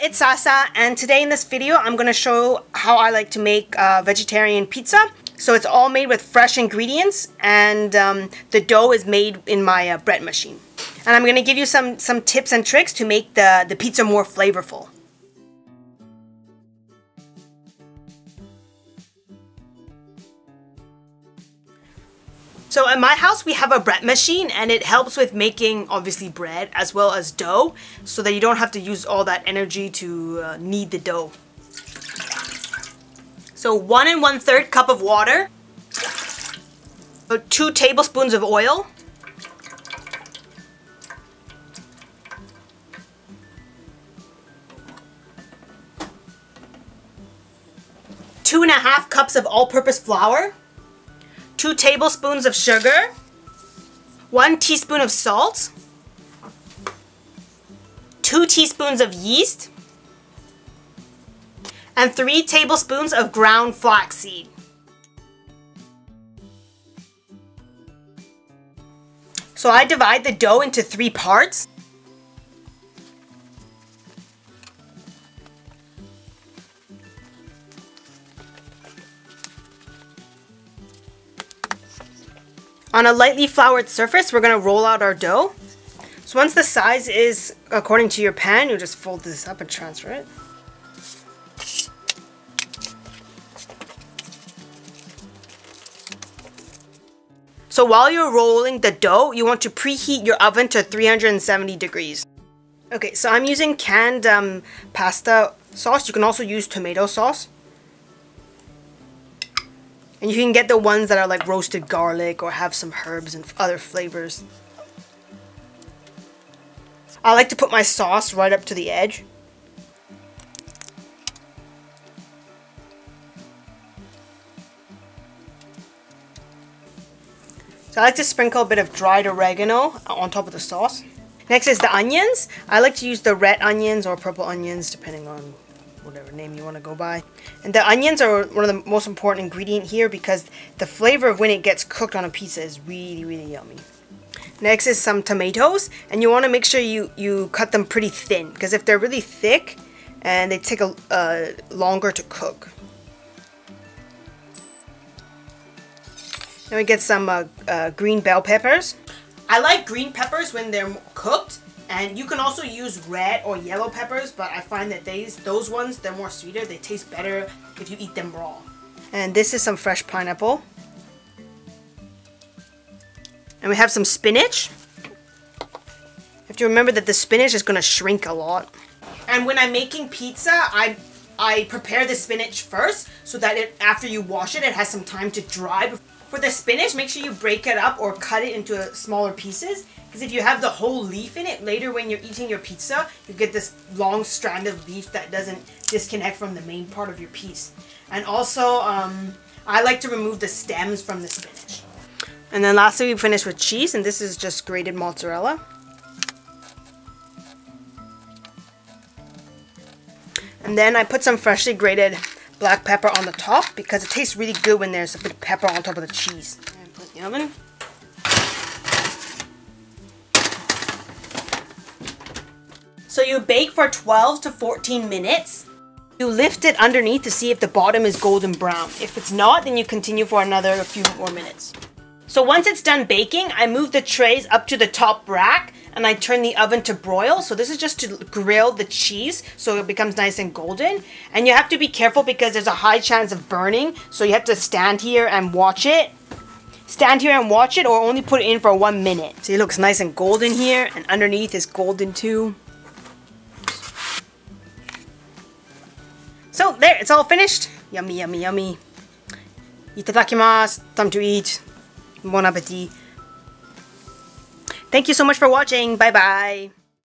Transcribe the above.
it's Sasa, and today in this video I'm going to show how I like to make vegetarian pizza. So it's all made with fresh ingredients, and the dough is made in my bread machine. And I'm going to give you some tips and tricks to make the pizza more flavorful. So at my house we have a bread machine, and it helps with making obviously bread as well as dough, so that you don't have to use all that energy to knead the dough. So 1 1/3 cup of water, 2 tablespoons of oil, two and a half cups of all-purpose flour, 2 tablespoons of sugar, 1 teaspoon of salt, 2 teaspoons of yeast, and 3 tablespoons of ground flaxseed. So I divide the dough into 3 parts. On a lightly floured surface, we're going to roll out our dough. So once the size is according to your pan, you just fold this up and transfer it. So while you're rolling the dough, you want to preheat your oven to 370 degrees. Okay, so I'm using canned pasta sauce. You can also use tomato sauce. And you can get the ones that are like roasted garlic or have some herbs and other flavors. I like to put my sauce right up to the edge. So I like to sprinkle a bit of dried oregano on top of the sauce. Next is the onions. I like to use the red onions or purple onions, depending on whatever name you want to go by. And the onions are one of the most important ingredient here, because the flavor of when it gets cooked on a pizza is really, really yummy. Next is some tomatoes, and you want to make sure you cut them pretty thin, because if they're really thick, and they take longer to cook. Then we get some green bell peppers. I like green peppers when they're cooked. And you can also use red or yellow peppers, but I find that those ones, they're more sweeter. They taste better if you eat them raw. And this is some fresh pineapple. And we have some spinach. You have to remember that the spinach is going to shrink a lot. And when I'm making pizza, I prepare the spinach first, so that after you wash it, it has some time to dry. For the spinach, make sure you break it up or cut it into smaller pieces, because if you have the whole leaf in it, later when you're eating your pizza, you get this long strand of leaf that doesn't disconnect from the main part of your piece. And also, I like to remove the stems from the spinach. And then lastly, we finish with cheese, and this is just grated mozzarella. And then I put some freshly grated black pepper on the top, because it tastes really good when there's a bit of pepper on top of the cheese. And put in the oven. So you bake for 12 to 14 minutes. You lift it underneath to see if the bottom is golden brown. If it's not, then you continue for another few more minutes. So once it's done baking, I move the trays up to the top rack, and I turn the oven to broil. So this is just to grill the cheese so it becomes nice and golden. And you have to be careful because there's a high chance of burning. So you have to stand here and watch it. Stand here and watch it, or only put it in for 1 minute. See, it looks nice and golden here, and underneath is golden too. So there, it's all finished. Yummy, yummy, yummy. Itadakimasu. Time to eat. Bon appetit. Thank you so much for watching. Bye bye.